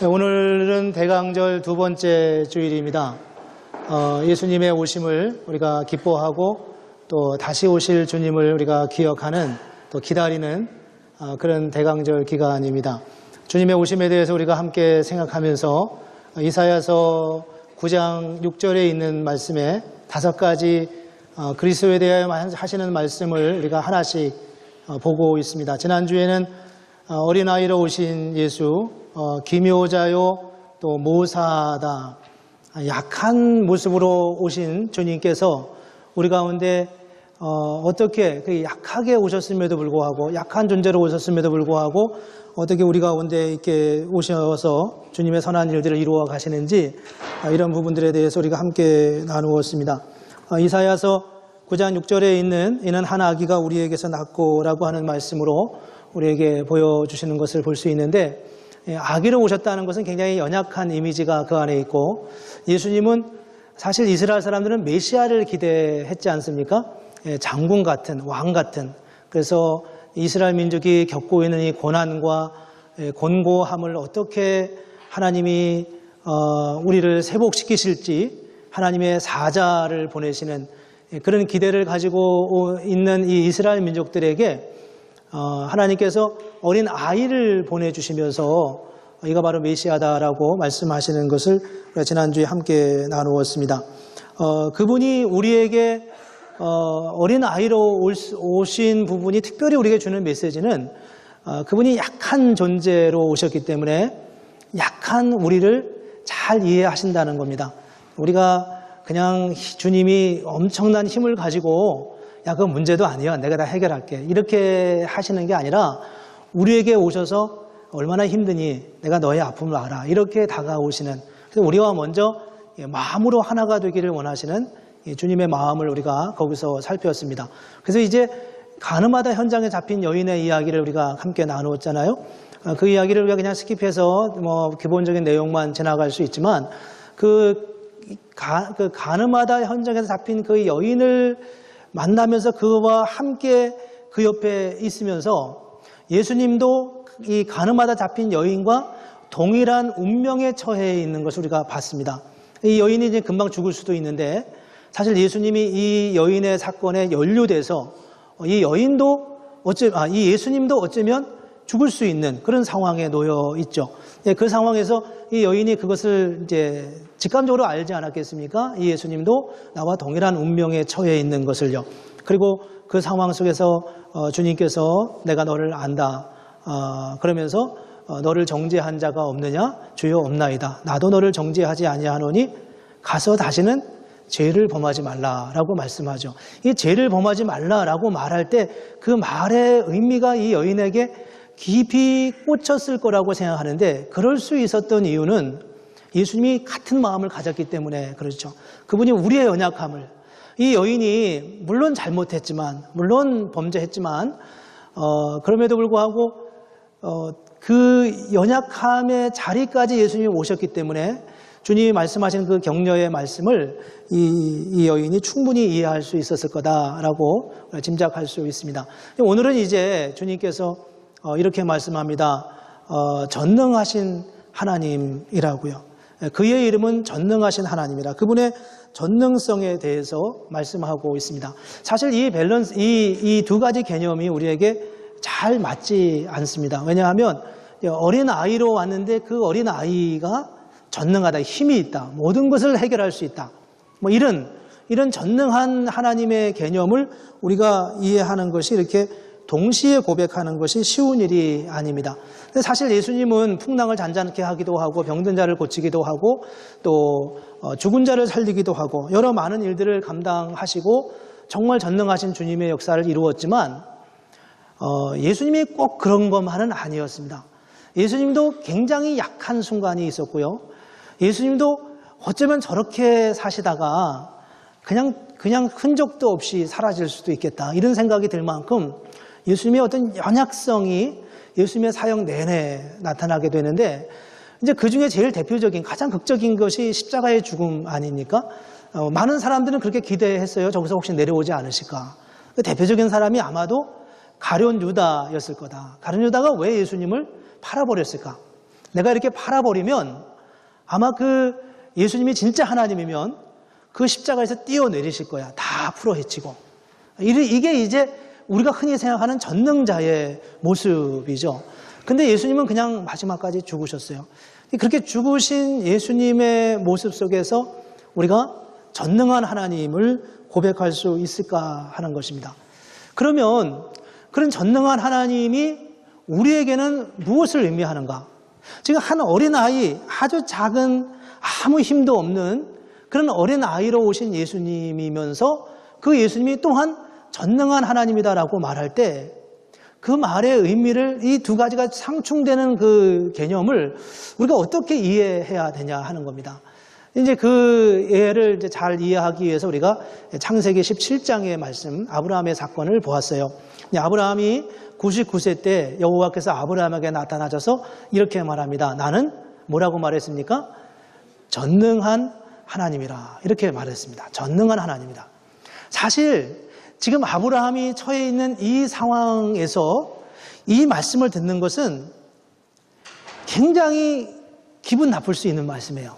오늘은 대강절 두 번째 주일입니다. 예수님의 오심을 우리가 기뻐하고 또 다시 오실 주님을 우리가 기억하는 또 기다리는 그런 대강절 기간입니다. 주님의 오심에 대해서 우리가 함께 생각하면서 이사야서 9장 6절에 있는 말씀에 5가지 그리스도에 대하여 하시는 말씀을 우리가 하나씩 보고 있습니다. 지난주에는 어린아이로 오신 예수, 기묘자요 또 모사다, 약한 모습으로 오신 주님께서 우리 가운데 어떻게 약하게 오셨음에도 불구하고, 약한 존재로 오셨음에도 불구하고 어떻게 우리 가운데 이렇게 오셔서 주님의 선한 일들을 이루어 가시는지, 이런 부분들에 대해서 우리가 함께 나누었습니다. 이사야서 9장 6절에 있는 이는 한 아기가 우리에게서 낳고라고 하는 말씀으로 우리에게 보여주시는 것을 볼 수 있는데, 아기로 오셨다는 것은 굉장히 연약한 이미지가 그 안에 있고, 예수님은 사실 이스라엘 사람들은 메시아를 기대했지 않습니까? 장군 같은, 왕 같은. 그래서 이스라엘 민족이 겪고 있는 이 고난과 곤고함을 어떻게 하나님이 우리를 회복시키실지, 하나님의 사자를 보내시는 그런 기대를 가지고 있는 이 이스라엘 민족들에게 하나님께서 어린 아이를 보내주시면서 이가 바로 메시아다라고 말씀하시는 것을 우리가 지난주에 함께 나누었습니다. 그분이 우리에게 어린 아이로 오신 부분이 특별히 우리에게 주는 메시지는, 그분이 약한 존재로 오셨기 때문에 약한 우리를 잘 이해하신다는 겁니다. 우리가 그냥 주님이 엄청난 힘을 가지고 야, 그건 문제도 아니야, 내가 다 해결할게, 이렇게 하시는 게 아니라 우리에게 오셔서 얼마나 힘드니 내가 너의 아픔을 알아, 이렇게 다가오시는, 그래서 우리와 먼저 마음으로 하나가 되기를 원하시는 주님의 마음을 우리가 거기서 살폈습니다. 그래서 이제 가늠하다 현장에 잡힌 여인의 이야기를 우리가 함께 나누었잖아요. 그 이야기를 우리가 그냥 스킵해서 기본적인 내용만 지나갈 수 있지만, 그 가늠하다 현장에서 잡힌 그 여인을 만나면서 그와 함께 그 옆에 있으면서 예수님도 이 가늠하다 잡힌 여인과 동일한 운명에 처해 있는 것을 우리가 봤습니다. 이 여인이 이제 금방 죽을 수도 있는데, 사실 예수님이 이 여인의 사건에 연루돼서 이 예수님도 어쩌면 죽을 수 있는 그런 상황에 놓여 있죠. 그 상황에서 이 여인이 그것을 이제 직감적으로 알지 않았겠습니까? 이 예수님도 나와 동일한 운명에 처해 있는 것을요. 그리고 그 상황 속에서 주님께서 내가 너를 안다, 그러면서 너를 정죄한 자가 없느냐? 주여 없나이다. 나도 너를 정죄하지 아니하노니 가서 다시는 죄를 범하지 말라라고 말씀하죠. 이 죄를 범하지 말라라고 말할 때 그 말의 의미가 이 여인에게 깊이 꽂혔을 거라고 생각하는데, 그럴 수 있었던 이유는 예수님이 같은 마음을 가졌기 때문에 그렇죠. 그분이 우리의 연약함을, 이 여인이 물론 잘못했지만, 물론 범죄했지만, 그럼에도 불구하고 그 연약함의 자리까지 예수님이 오셨기 때문에 주님이 말씀하신 그 격려의 말씀을 이 여인이 충분히 이해할 수 있었을 거다라고 짐작할 수 있습니다. 오늘은 이제 주님께서 이렇게 말씀합니다. 전능하신 하나님이라고요. 그의 이름은 전능하신 하나님이라. 그분의 전능성에 대해서 말씀하고 있습니다. 사실 이 밸런스, 이 두 가지 개념이 우리에게 잘 맞지 않습니다. 왜냐하면 어린 아이로 왔는데 그 어린 아이가 전능하다, 힘이 있다, 모든 것을 해결할 수 있다, 이런 전능한 하나님의 개념을 우리가 이해하는 것이, 이렇게 동시에 고백하는 것이 쉬운 일이 아닙니다. 근데 사실 예수님은 풍랑을 잔잔케 하기도 하고, 병든 자를 고치기도 하고, 또 죽은 자를 살리기도 하고, 여러 많은 일들을 감당하시고 정말 전능하신 주님의 역사를 이루었지만, 예수님이 꼭 그런 것만은 아니었습니다. 예수님도 굉장히 약한 순간이 있었고요. 예수님도 어쩌면 저렇게 사시다가 그냥 흔적도 없이 사라질 수도 있겠다, 이런 생각이 들 만큼 예수님의 어떤 연약성이 예수님의 사역 내내 나타나게 되는데, 이제 그 중에 제일 대표적인, 가장 극적인 것이 십자가의 죽음 아닙니까? 많은 사람들은 그렇게 기대했어요. 저기서 혹시 내려오지 않으실까. 그 대표적인 사람이 아마도 가룟 유다였을 거다. 가룟 유다가 왜 예수님을 팔아버렸을까? 내가 이렇게 팔아버리면 아마 그 예수님이 진짜 하나님이면 그 십자가에서 뛰어내리실 거야. 다 풀어헤치고. 이게 이제 우리가 흔히 생각하는 전능자의 모습이죠. 근데 예수님은 그냥 마지막까지 죽으셨어요. 그렇게 죽으신 예수님의 모습 속에서 우리가 전능한 하나님을 고백할 수 있을까 하는 것입니다. 그러면 그런 전능한 하나님이 우리에게는 무엇을 의미하는가? 지금 한 어린아이, 아주 작은 아무 힘도 없는 그런 어린아이로 오신 예수님이면서 그 예수님이 또한 전능한 하나님이다라고 말할 때 그 말의 의미를 이 두 가지가 상충되는 그 개념을 우리가 어떻게 이해해야 되냐 하는 겁니다. 이제 그 예를 이제 잘 이해하기 위해서 우리가 창세기 17장의 말씀, 아브라함의 사건을 보았어요. 아브라함이 99세 때 여호와께서 아브라함에게 나타나셔서 이렇게 말합니다. 나는 뭐라고 말했습니까? 전능한 하나님이라 이렇게 말했습니다. 전능한 하나님이다. 사실 지금 아브라함이 처해 있는 이 상황에서 이 말씀을 듣는 것은 굉장히 기분 나쁠 수 있는 말씀이에요.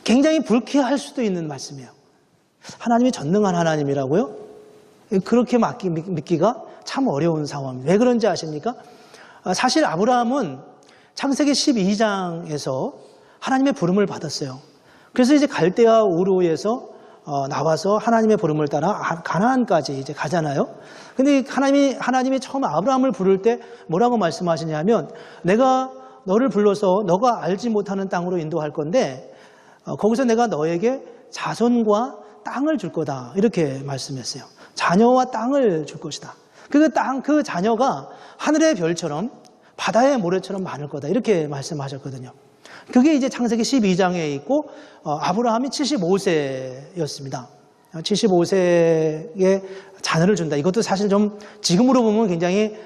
굉장히 불쾌할 수도 있는 말씀이에요. 하나님이 전능한 하나님이라고요? 그렇게 믿기가 참 어려운 상황입니다. 왜 그런지 아십니까? 사실 아브라함은 창세기 12장에서 하나님의 부름을 받았어요. 그래서 이제 갈대아 우르에서 나와서 하나님의 부름을 따라 가나안까지 이제 가잖아요. 근데 하나님이 처음 아브라함을 부를 때 뭐라고 말씀하시냐면 내가 너를 불러서 너가 알지 못하는 땅으로 인도할 건데 거기서 내가 너에게 자손과 땅을 줄 거다. 이렇게 말씀했어요. 자녀와 땅을 줄 것이다. 그 자녀가 하늘의 별처럼 바다의 모래처럼 많을 거다. 이렇게 말씀하셨거든요. 그게 이제 창세기 12장에 있고 아브라함이 75세였습니다. 75세에 자녀를 준다. 이것도 사실 좀 지금으로 보면 굉장히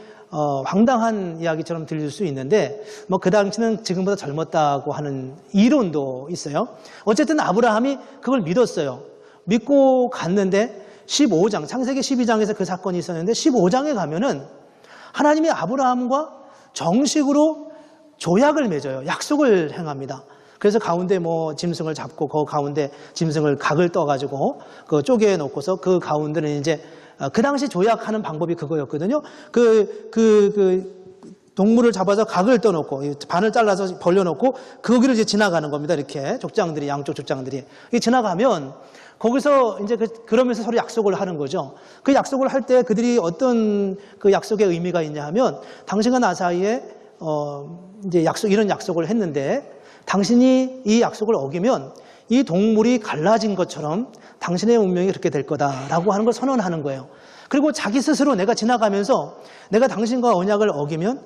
황당한 이야기처럼 들릴 수 있는데 뭐 그 당시는 지금보다 젊었다고 하는 이론도 있어요. 어쨌든 아브라함이 그걸 믿었어요. 믿고 갔는데 15장, 창세기 12장에서 그 사건이 있었는데 15장에 가면은 하나님이 아브라함과 정식으로 조약을 맺어요. 약속을 행합니다. 그래서 가운데 뭐 짐승을 잡고 그 가운데 짐승을 각을 떠가지고 그 쪼개 놓고서 그 가운데는 이제 그 당시 조약하는 방법이 그거였거든요. 동물을 잡아서 각을 떠놓고 반을 잘라서 벌려놓고 거기를 이제 지나가는 겁니다. 이렇게 족장들이 양쪽 족장들이 지나가면 거기서 이제 그러면서 서로 약속을 하는 거죠. 그 약속을 할 때 그들이 어떤 그 약속의 의미가 있냐 하면 당신과 나 사이에 이제 이런 약속을 했는데 당신이 이 약속을 어기면 이 동물이 갈라진 것처럼 당신의 운명이 그렇게 될 거다라고 하는 걸 선언하는 거예요. 그리고 자기 스스로 내가 지나가면서 내가 당신과 언약을 어기면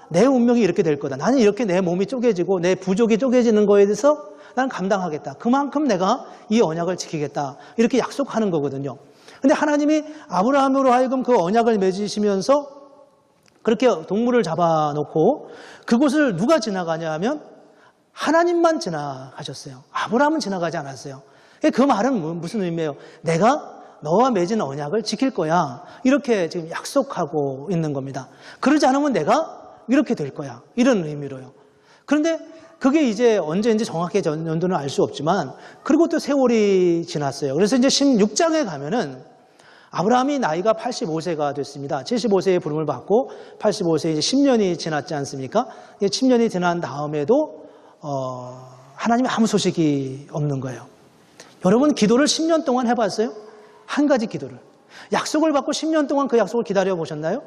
내 운명이 이렇게 될 거다. 나는 이렇게 내 몸이 쪼개지고 내 부족이 쪼개지는 거에 대해서 나는 감당하겠다. 그만큼 내가 이 언약을 지키겠다. 이렇게 약속하는 거거든요. 근데 하나님이 아브라함으로 하여금 그 언약을 맺으시면서 그렇게 동물을 잡아놓고 그곳을 누가 지나가냐 하면 하나님만 지나가셨어요. 아브라함은 지나가지 않았어요. 그 말은 무슨 의미예요? 내가 너와 맺은 언약을 지킬 거야. 이렇게 지금 약속하고 있는 겁니다. 그러지 않으면 내가 이렇게 될 거야. 이런 의미로요. 그런데 그게 이제 언제인지 정확히 연도는 알 수 없지만 그리고 또 세월이 지났어요. 그래서 이제 16장에 가면은 아브라함이 나이가 85세가 됐습니다. 75세의 부름을 받고 85세 이제 10년이 지났지 않습니까? 10년이 지난 다음에도 하나님의 아무 소식이 없는 거예요. 여러분 기도를 10년 동안 해봤어요? 한 가지 기도를. 약속을 받고 10년 동안 그 약속을 기다려 보셨나요?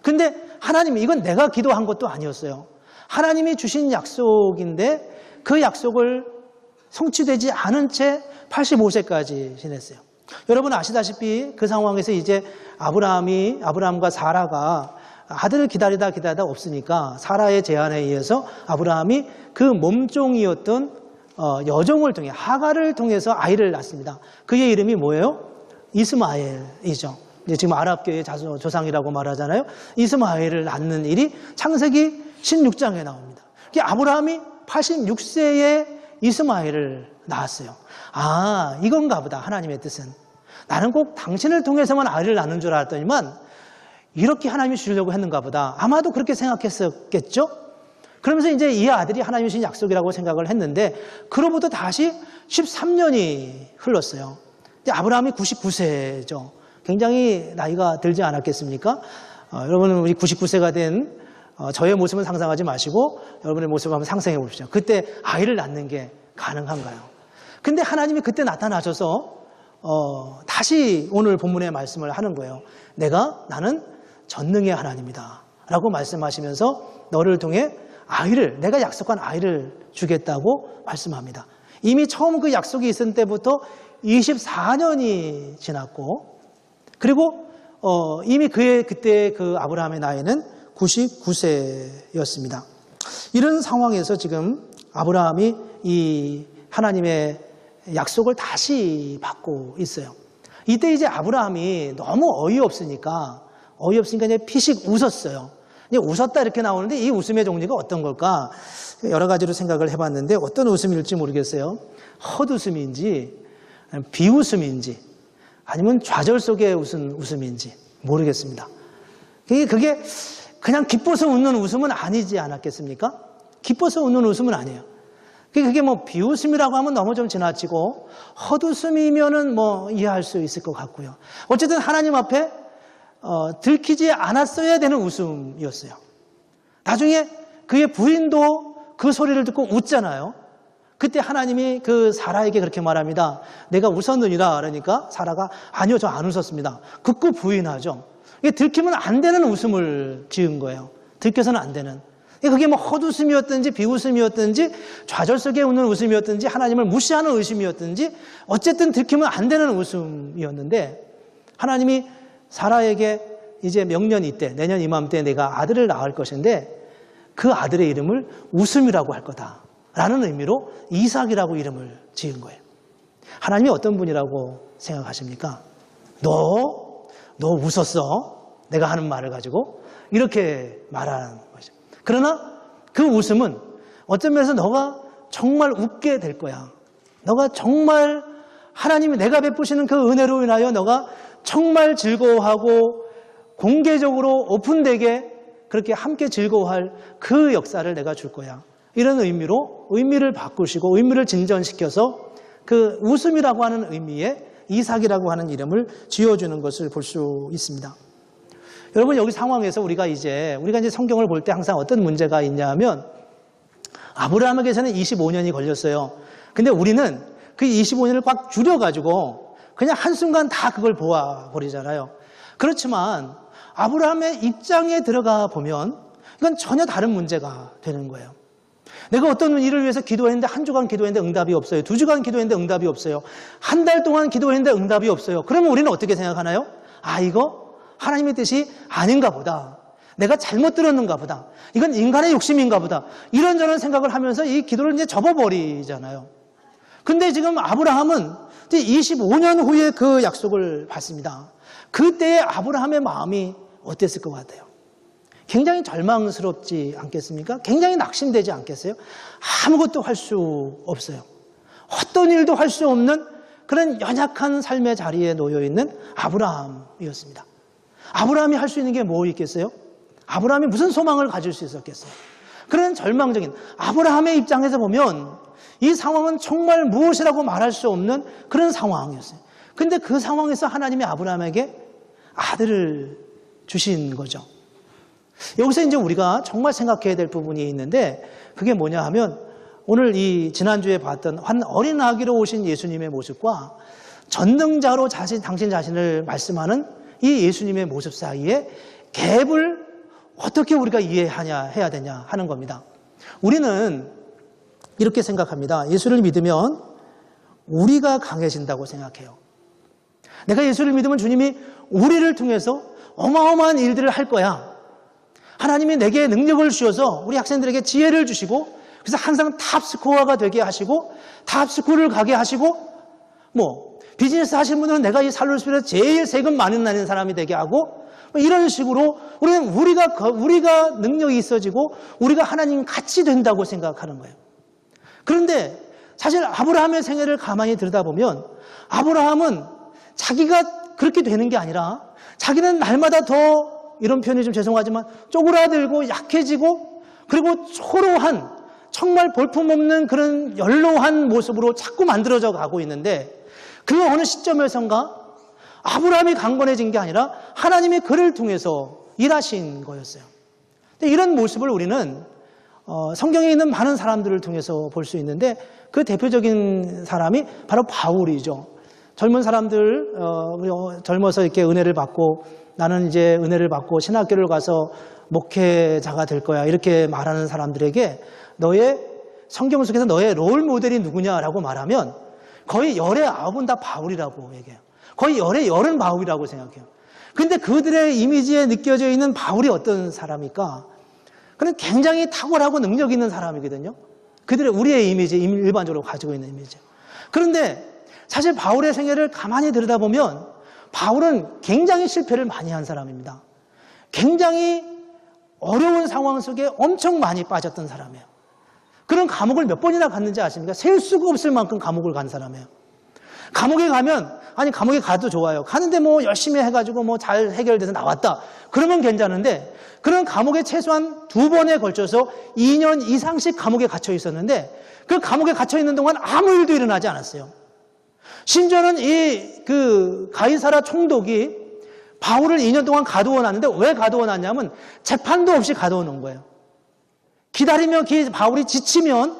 근데 하나님 이건 내가 기도한 것도 아니었어요. 하나님이 주신 약속인데 그 약속을 성취되지 않은 채 85세까지 지냈어요. 여러분 아시다시피 그 상황에서 이제 아브라함과 사라가 아들을 기다리다 없으니까 사라의 제안에 의해서 아브라함이 그 몸종이었던 여종을 통해 하갈을 통해서 아이를 낳습니다. 그의 이름이 뭐예요? 이스마엘이죠. 이제 지금 아랍계의 조상이라고 말하잖아요. 이스마엘을 낳는 일이 창세기 16장에 나옵니다. 아브라함이 86세에 이스마엘을 낳았어요. 아, 이건가 보다. 하나님의 뜻은. 나는 꼭 당신을 통해서만 아이를 낳는 줄 알았더니만 이렇게 하나님이 주려고 했는가 보다. 아마도 그렇게 생각했었겠죠? 그러면서 이제 이 아들이 하나님이 주신 약속이라고 생각을 했는데, 그로부터 다시 13년이 흘렀어요. 근데 아브라함이 99세죠. 굉장히 나이가 들지 않았겠습니까? 여러분은 우리 99세가 된 저의 모습은 상상하지 마시고 여러분의 모습을 한번 상상해 보십시오. 그때 아이를 낳는 게 가능한가요? 근데 하나님이 그때 나타나셔서 다시 오늘 본문의 말씀을 하는 거예요. 나는 전능의 하나님이다 라고 말씀하시면서 너를 통해 내가 약속한 아이를 주겠다고 말씀합니다. 이미 처음 그 약속이 있을 때부터 24년이 지났고, 그리고 이미 그때 그 아브라함의 나이는 99세였습니다. 이런 상황에서 지금 아브라함이 이 하나님의 약속을 다시 받고 있어요. 이때 이제 아브라함이 너무 어이없으니까 이제 피식 웃었어요. 웃었다 이렇게 나오는데 이 웃음의 종류가 어떤 걸까? 여러 가지로 생각을 해봤는데 어떤 웃음일지 모르겠어요. 헛웃음인지 비웃음인지 아니면 좌절 속에 웃은 웃음인지 모르겠습니다. 그게 그냥 기뻐서 웃는 웃음은 아니지 않았겠습니까? 기뻐서 웃는 웃음은 아니에요. 그게 뭐 비웃음이라고 하면 너무 좀 지나치고 헛웃음이면은 뭐 이해할 수 있을 것 같고요. 어쨌든 하나님 앞에 들키지 않았어야 되는 웃음이었어요. 나중에 그의 부인도 그 소리를 듣고 웃잖아요. 그때 하나님이 그 사라에게 그렇게 말합니다. 내가 웃었느니라. 그러니까 사라가 아니요, 저 안 웃었습니다. 극구 부인하죠. 이게 들키면 안 되는 웃음을 지은 거예요. 들켜서는 안 되는. 그게 뭐 헛웃음이었든지 비웃음이었든지 좌절 속에 웃는 웃음이었든지 하나님을 무시하는 의심이었든지 어쨌든 들키면 안 되는 웃음이었는데, 하나님이 사라에게 이제 명년이 때, 내년 이맘때 내가 아들을 낳을 것인데 그 아들의 이름을 웃음이라고 할 거다라는 의미로 이삭이라고 이름을 지은 거예요. 하나님이 어떤 분이라고 생각하십니까? 너 웃었어? 내가 하는 말을 가지고 이렇게 말하는 거죠. 그러나 그 웃음은 어떤 면에서 너가 정말 웃게 될 거야. 너가 정말 하나님이 내가 베푸시는 그 은혜로 인하여 너가 정말 즐거워하고 공개적으로 오픈되게 그렇게 함께 즐거워할 그 역사를 내가 줄 거야. 이런 의미로 의미를 바꾸시고 의미를 진전시켜서 그 웃음이라고 하는 의미의 이삭이라고 하는 이름을 지어주는 것을 볼 수 있습니다. 여러분, 여기 상황에서 우리가 이제 성경을 볼 때 항상 어떤 문제가 있냐면, 아브라함에게서는 25년이 걸렸어요. 근데 우리는 그 25년을 꽉 줄여가지고 그냥 한순간 다 그걸 보아버리잖아요. 그렇지만 아브라함의 입장에 들어가 보면 이건 전혀 다른 문제가 되는 거예요. 내가 어떤 일을 위해서 기도했는데 한 주간 기도했는데 응답이 없어요. 2주간 기도했는데 응답이 없어요. 한 달 동안 기도했는데 응답이 없어요. 그러면 우리는 어떻게 생각하나요? 이거 하나님의 뜻이 아닌가 보다. 내가 잘못 들었는가 보다. 이건 인간의 욕심인가 보다. 이런저런 생각을 하면서 이 기도를 이제 접어버리잖아요. 근데 지금 아브라함은 이제 25년 후에 그 약속을 받습니다. 그때의 아브라함의 마음이 어땠을 것 같아요? 굉장히 절망스럽지 않겠습니까? 굉장히 낙심되지 않겠어요? 아무것도 할 수 없어요. 어떤 일도 할 수 없는 그런 연약한 삶의 자리에 놓여있는 아브라함이었습니다. 아브라함이 할 수 있는 게 뭐 있겠어요? 아브라함이 무슨 소망을 가질 수 있었겠어요? 그런 절망적인 아브라함의 입장에서 보면 이 상황은 정말 무엇이라고 말할 수 없는 그런 상황이었어요. 근데 그 상황에서 하나님이 아브라함에게 아들을 주신 거죠. 여기서 이제 우리가 정말 생각해야 될 부분이 있는데, 그게 뭐냐 하면 오늘 지난주에 봤던 한 어린 아기로 오신 예수님의 모습과 전능자로 당신 자신을 말씀하는 이 예수님의 모습 사이에 갭을 어떻게 우리가 해야 되냐 하는 겁니다. 우리는 이렇게 생각합니다. 예수를 믿으면 우리가 강해진다고 생각해요. 내가 예수를 믿으면 주님이 우리를 통해서 어마어마한 일들을 할 거야. 하나님이 내게 능력을 주셔서 우리 학생들에게 지혜를 주시고, 그래서 항상 탑스코어가 되게 하시고 탑스쿨을 가게 하시고, 비즈니스 하시는 분들은 내가 이 살로스피에서 제일 세금 많이 나는 사람이 되게 하고, 이런 식으로 우리는 우리가 능력이 있어지고 우리가 하나님 같이 된다고 생각하는 거예요. 그런데 사실 아브라함의 생애를 가만히 들여다보면 아브라함은 자기가 그렇게 되는 게 아니라 자기는 날마다 더 이런 표현이 좀 죄송하지만 쪼그라들고 약해지고 그리고 초로한 정말 볼품없는 그런 연로한 모습으로 자꾸 만들어져 가고 있는데 그 어느 시점에선가 아브라함이 강건해진 게 아니라 하나님이 그를 통해서 일하신 거였어요. 근데 이런 모습을 우리는 성경에 있는 많은 사람들을 통해서 볼 수 있는데 그 대표적인 사람이 바로 바울이죠. 젊은 사람들 젊어서 이렇게 은혜를 받고 나는 이제 은혜를 받고 신학교를 가서 목회자가 될 거야 이렇게 말하는 사람들에게 너의 성경 속에서 너의 롤 모델이 누구냐라고 말하면 거의 열의 9은 다 바울이라고 얘기해요. 거의 열의 10은 바울이라고 생각해요. 근데 그들의 이미지에 느껴져 있는 바울이 어떤 사람일까? 그는 굉장히 탁월하고 능력 있는 사람이거든요. 그들의 우리의 이미지, 일반적으로 가지고 있는 이미지. 그런데 사실 바울의 생애를 가만히 들여다보면 바울은 굉장히 실패를 많이 한 사람입니다. 굉장히 어려운 상황 속에 엄청 많이 빠졌던 사람이에요. 그런 감옥을 몇 번이나 갔는지 아십니까? 셀 수가 없을 만큼 감옥을 간 사람이에요. 감옥에 가면 아니 감옥에 가도 좋아요. 가는데 뭐 열심히 해가지고 뭐 잘 해결돼서 나왔다. 그러면 괜찮은데 그런 감옥에 최소한 2번에 걸쳐서 2년 이상씩 감옥에 gat혀 있었는데 그 감옥에 gat혀 있는 동안 아무 일도 일어나지 않았어요. 심지어는 그 가이사라 총독이 바울을 2년 동안 가두어 놨는데 왜 가두어 놨냐면 재판도 없이 가두어 놓은 거예요. 기다리며 바울이 지치면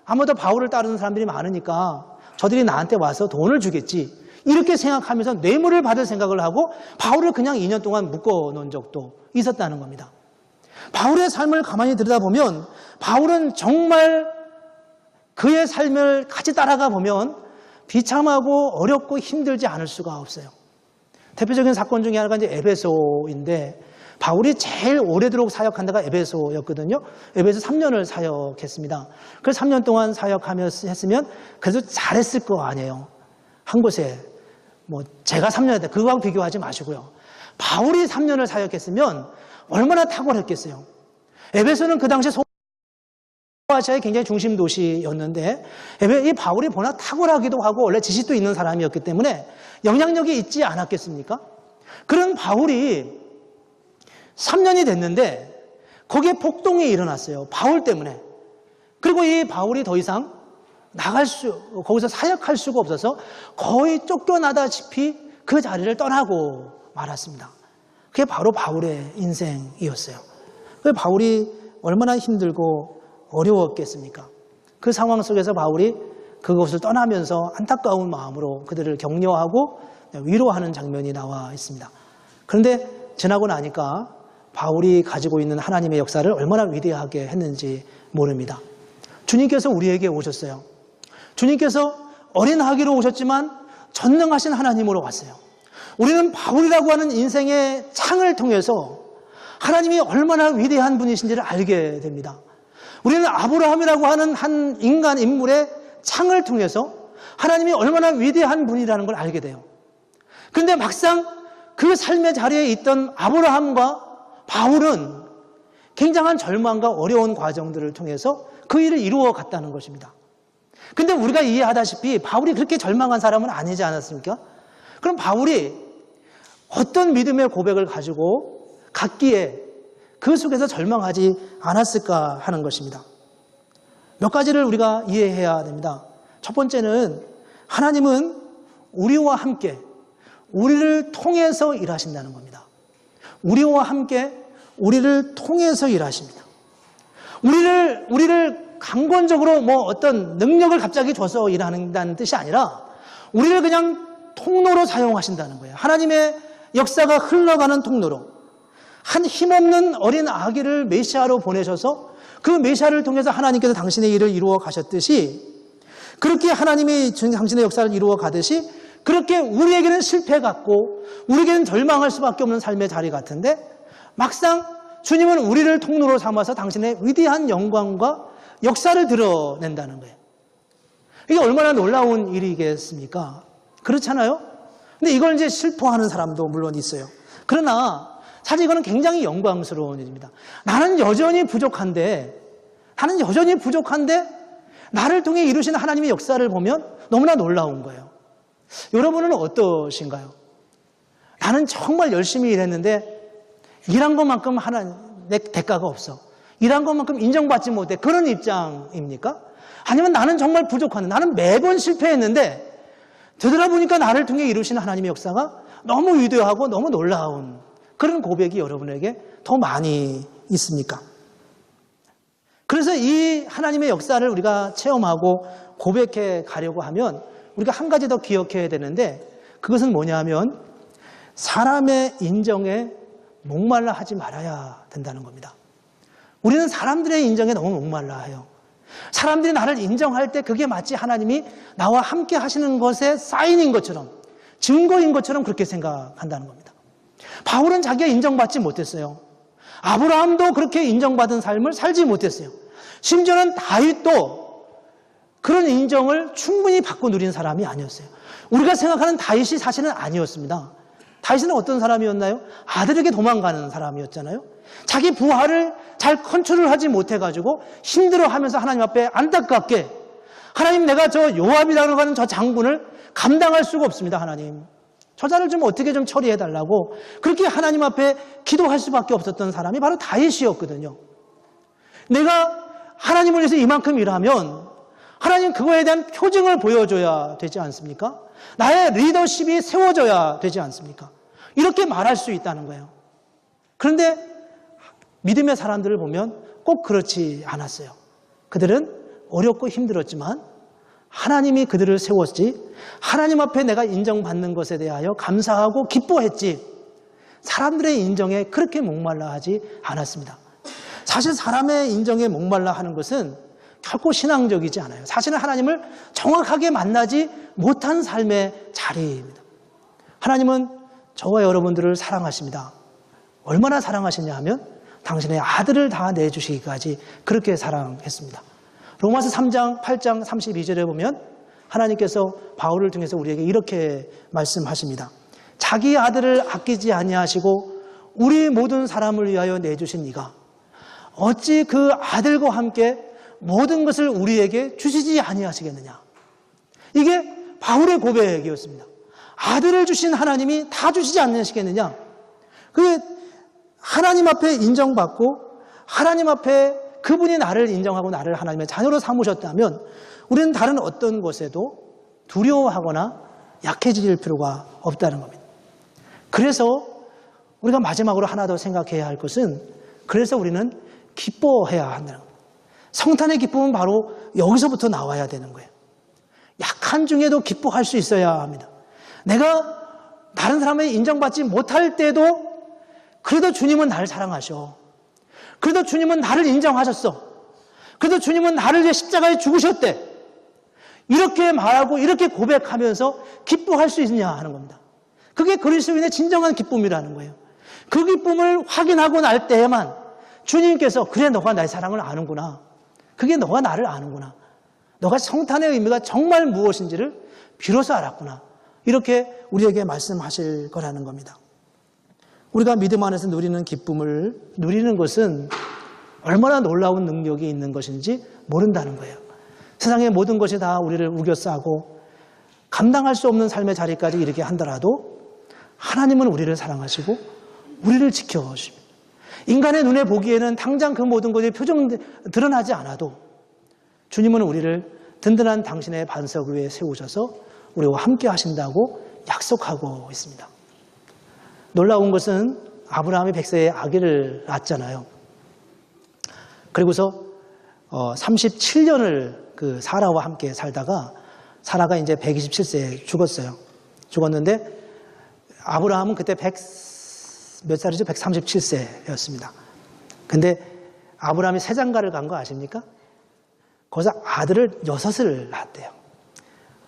아무도 바울을 따르는 사람들이 많으니까 저들이 나한테 와서 돈을 주겠지 이렇게 생각하면서 뇌물을 받을 생각을 하고 바울을 그냥 2년 동안 묶어 놓은 적도 있었다는 겁니다. 바울의 삶을 가만히 들여다보면 바울은 정말 그의 삶을 같이 따라가 보면 비참하고 어렵고 힘들지 않을 수가 없어요. 대표적인 사건 중에 하나가 이제 에베소인데 바울이 제일 오래도록 사역한 데가 에베소였거든요. 에베소 3년을 사역했습니다. 그래서 3년 동안 사역하면서 했으면 그래도 잘했을 거 아니에요. 한 곳에 뭐 제가 3년 했다 그거하고 비교하지 마시고요. 바울이 3년을 사역했으면 얼마나 탁월했겠어요. 에베소는 그 당시에 소아시아의 굉장히 중심 도시였는데 이 바울이 보나 탁월하기도 하고 원래 지식도 있는 사람이었기 때문에 영향력이 있지 않았겠습니까? 그런 바울이 3년이 됐는데 거기에 폭동이 일어났어요. 바울 때문에. 그리고 이 바울이 더 이상 거기서 사역할 수가 없어서 거의 쫓겨나다시피 그 자리를 떠나고 말았습니다. 그게 바로 바울의 인생이었어요. 그 바울이 얼마나 힘들고 어려웠겠습니까? 그 상황 속에서 바울이 그곳을 떠나면서 안타까운 마음으로 그들을 격려하고 위로하는 장면이 나와 있습니다. 그런데 지나고 나니까 바울이 가지고 있는 하나님의 역사를 얼마나 위대하게 했는지 모릅니다. 주님께서 우리에게 오셨어요. 주님께서 어린 아기로 오셨지만 전능하신 하나님으로 왔어요. 우리는 바울이라고 하는 인생의 창을 통해서 하나님이 얼마나 위대한 분이신지를 알게 됩니다. 우리는 아브라함이라고 하는 한 인간 인물의 창을 통해서 하나님이 얼마나 위대한 분이라는 걸 알게 돼요. 그런데 막상 그 삶의 자리에 있던 아브라함과 바울은 굉장한 절망과 어려운 과정들을 통해서 그 일을 이루어 갔다는 것입니다. 근데 우리가 이해하다시피 바울이 그렇게 절망한 사람은 아니지 않았습니까? 그럼 바울이 어떤 믿음의 고백을 가지고 갔기에 그 속에서 절망하지 않았을까 하는 것입니다. 몇 가지를 우리가 이해해야 됩니다. 첫 번째는 하나님은 우리와 함께 우리를 통해서 일하신다는 겁니다. 우리와 함께 우리를 통해서 일하십니다. 우리를 강권적으로 뭐 어떤 능력을 갑자기 줘서 일하는다는 뜻이 아니라 우리를 그냥 통로로 사용하신다는 거예요. 하나님의 역사가 흘러가는 통로로. 한 힘없는 어린 아기를 메시아로 보내셔서 그 메시아를 통해서 하나님께서 당신의 일을 이루어 가셨듯이 그렇게 하나님이 당신의 역사를 이루어 가듯이 그렇게 우리에게는 실패 같고 우리에게는 절망할 수밖에 없는 삶의 자리 같은데 막상 주님은 우리를 통로로 삼아서 당신의 위대한 영광과 역사를 드러낸다는 거예요. 이게 얼마나 놀라운 일이겠습니까? 그렇잖아요? 근데 이걸 이제 슬퍼하는 사람도 물론 있어요. 그러나 사실 이거는 굉장히 영광스러운 일입니다. 나는 여전히 부족한데 나를 통해 이루신 하나님의 역사를 보면 너무나 놀라운 거예요. 여러분은 어떠신가요? 나는 정말 열심히 일했는데 일한 것만큼 내 대가가 없어. 일한 것만큼 인정받지 못해. 그런 입장입니까? 아니면 나는 정말 부족한데, 나는 매번 실패했는데 되돌아보니까 나를 통해 이루시는 하나님의 역사가 너무 위대하고 너무 놀라운 그런 고백이 여러분에게 더 많이 있습니까? 그래서 이 하나님의 역사를 우리가 체험하고 고백해 가려고 하면 우리가 한 가지 더 기억해야 되는데, 그것은 뭐냐 하면 사람의 인정에 목말라 하지 말아야 된다는 겁니다. 우리는 사람들의 인정에 너무 목말라 해요. 사람들이 나를 인정할 때 그게 마치 하나님이 나와 함께 하시는 것의 사인인 것처럼, 증거인 것처럼 그렇게 생각한다는 겁니다. 바울은 자기가 인정받지 못했어요. 아브라함도 그렇게 인정받은 삶을 살지 못했어요. 심지어는 다윗도 그런 인정을 충분히 받고 누린 사람이 아니었어요. 우리가 생각하는 다윗이 사실은 아니었습니다. 다윗은 어떤 사람이었나요? 아들에게 도망가는 사람이었잖아요. 자기 부하를 잘 컨트롤하지 못해가지고 힘들어하면서 하나님 앞에 안타깝게, 하나님, 내가 저 요압이라고 하는 저 장군을 감당할 수가 없습니다. 하나님, 저 자를 좀 어떻게 좀 처리해달라고 그렇게 하나님 앞에 기도할 수밖에 없었던 사람이 바로 다윗이었거든요. 내가 하나님을 위해서 이만큼 일하면 하나님 그거에 대한 표징을 보여줘야 되지 않습니까? 나의 리더십이 세워져야 되지 않습니까? 이렇게 말할 수 있다는 거예요. 그런데 믿음의 사람들을 보면 꼭 그렇지 않았어요. 그들은 어렵고 힘들었지만 하나님이 그들을 세웠지, 하나님 앞에 내가 인정받는 것에 대하여 감사하고 기뻐했지, 사람들의 인정에 그렇게 목말라 하지 않았습니다. 사실 사람의 인정에 목말라 하는 것은 결코 신앙적이지 않아요. 사실은 하나님을 정확하게 만나지 못한 삶의 자리입니다. 하나님은 저와 여러분들을 사랑하십니다. 얼마나 사랑하시냐 하면 당신의 아들을 다 내주시기까지 그렇게 사랑했습니다. 로마서 3장 8장 32절에 보면 하나님께서 바울을 통해서 우리에게 이렇게 말씀하십니다. 자기 아들을 아끼지 아니하시고 우리 모든 사람을 위하여 내주신 이가 어찌 그 아들과 함께 모든 것을 우리에게 주시지 아니하시겠느냐. 이게 바울의 고백이었습니다. 아들을 주신 하나님이 다 주시지 않으시겠느냐. 그 하나님 앞에 인정받고 하나님 앞에 그분이 나를 인정하고 나를 하나님의 자녀로 삼으셨다면 우리는 다른 어떤 것에도 두려워하거나 약해질 필요가 없다는 겁니다. 그래서 우리가 마지막으로 하나 더 생각해야 할 것은, 그래서 우리는 기뻐해야 한다는 겁니다. 성탄의 기쁨은 바로 여기서부터 나와야 되는 거예요. 약한 중에도 기뻐할 수 있어야 합니다. 내가 다른 사람에게 인정받지 못할 때도 그래도 주님은 나를 사랑하셔. 그래도 주님은 나를 인정하셨어. 그래도 주님은 나를 위해 십자가에 죽으셨대. 이렇게 말하고 이렇게 고백하면서 기뻐할 수 있느냐 하는 겁니다. 그게 그리스도인의 진정한 기쁨이라는 거예요. 그 기쁨을 확인하고 날 때에만 주님께서, 그래, 너가 나의 사랑을 아는구나. 그게 너가 나를 아는구나. 너가 성탄의 의미가 정말 무엇인지를 비로소 알았구나. 이렇게 우리에게 말씀하실 거라는 겁니다. 우리가 믿음 안에서 누리는 기쁨을 누리는 것은 얼마나 놀라운 능력이 있는 것인지 모른다는 거예요. 세상의 모든 것이 다 우리를 우겨싸고 감당할 수 없는 삶의 자리까지 이르게 한다라도 하나님은 우리를 사랑하시고 우리를 지켜주십니다. 인간의 눈에 보기에는 당장 그 모든 것이 드러나지 않아도 주님은 우리를 든든한 당신의 반석 위에 세우셔서 우리와 함께 하신다고 약속하고 있습니다. 놀라운 것은 아브라함이 100세에 아기를 낳았잖아요. 그리고서 37년을 그 사라와 함께 살다가 사라가 이제 127세에 죽었어요. 죽었는데 아브라함은 그때 몇 살이죠? 137세였습니다. 근데 아브라함이 세장가를 간 거 아십니까? 거기서 아들을 6을 낳았대요.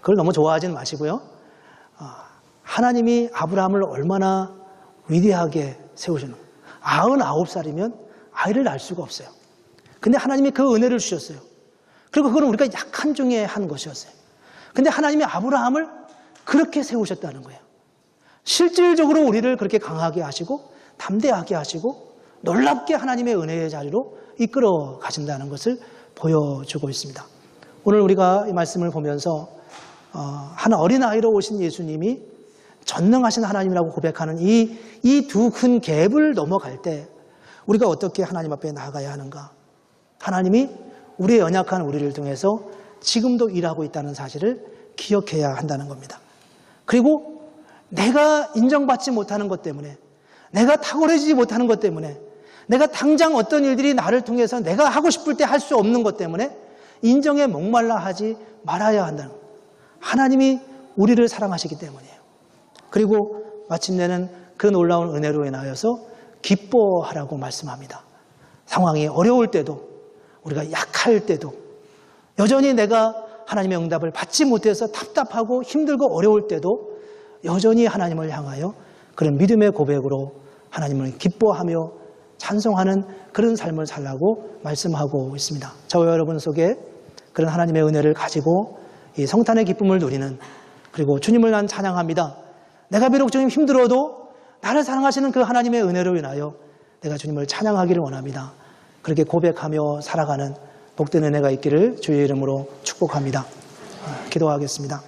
그걸 너무 좋아하지는 마시고요. 하나님이 아브라함을 얼마나 위대하게 세우셨는가. 99살이면 아이를 낳을 수가 없어요. 근데 하나님이 그 은혜를 주셨어요. 그리고 그건 우리가 약한 중에 한 것이었어요. 근데 하나님이 아브라함을 그렇게 세우셨다는 거예요. 실질적으로 우리를 그렇게 강하게 하시고 담대하게 하시고 놀랍게 하나님의 은혜의 자리로 이끌어 가신다는 것을 보여주고 있습니다. 오늘 우리가 이 말씀을 보면서 한 어린아이로 오신 예수님이 전능하신 하나님이라고 고백하는 이 두 큰 갭을 넘어갈 때 우리가 어떻게 하나님 앞에 나아가야 하는가? 하나님이 우리의 연약한 우리를 통해서 지금도 일하고 있다는 사실을 기억해야 한다는 겁니다. 그리고 내가 인정받지 못하는 것 때문에, 내가 탁월해지지 못하는 것 때문에, 내가 당장 어떤 일들이 나를 통해서 내가 하고 싶을 때 할 수 없는 것 때문에 인정에 목말라 하지 말아야 한다는 겁니다. 하나님이 우리를 사랑하시기 때문이에요. 그리고 마침내는 그 놀라운 은혜로 인하여서 기뻐하라고 말씀합니다. 상황이 어려울 때도, 우리가 약할 때도, 여전히 내가 하나님의 응답을 받지 못해서 답답하고 힘들고 어려울 때도 여전히 하나님을 향하여 그런 믿음의 고백으로 하나님을 기뻐하며 찬송하는 그런 삶을 살라고 말씀하고 있습니다. 저와 여러분 속에 그런 하나님의 은혜를 가지고 이 성탄의 기쁨을 누리는, 그리고 주님을 난 찬양합니다. 내가 비록 좀 힘들어도 나를 사랑하시는 그 하나님의 은혜로 인하여 내가 주님을 찬양하기를 원합니다. 그렇게 고백하며 살아가는 복된 은혜가 있기를 주의 이름으로 축복합니다. 기도하겠습니다.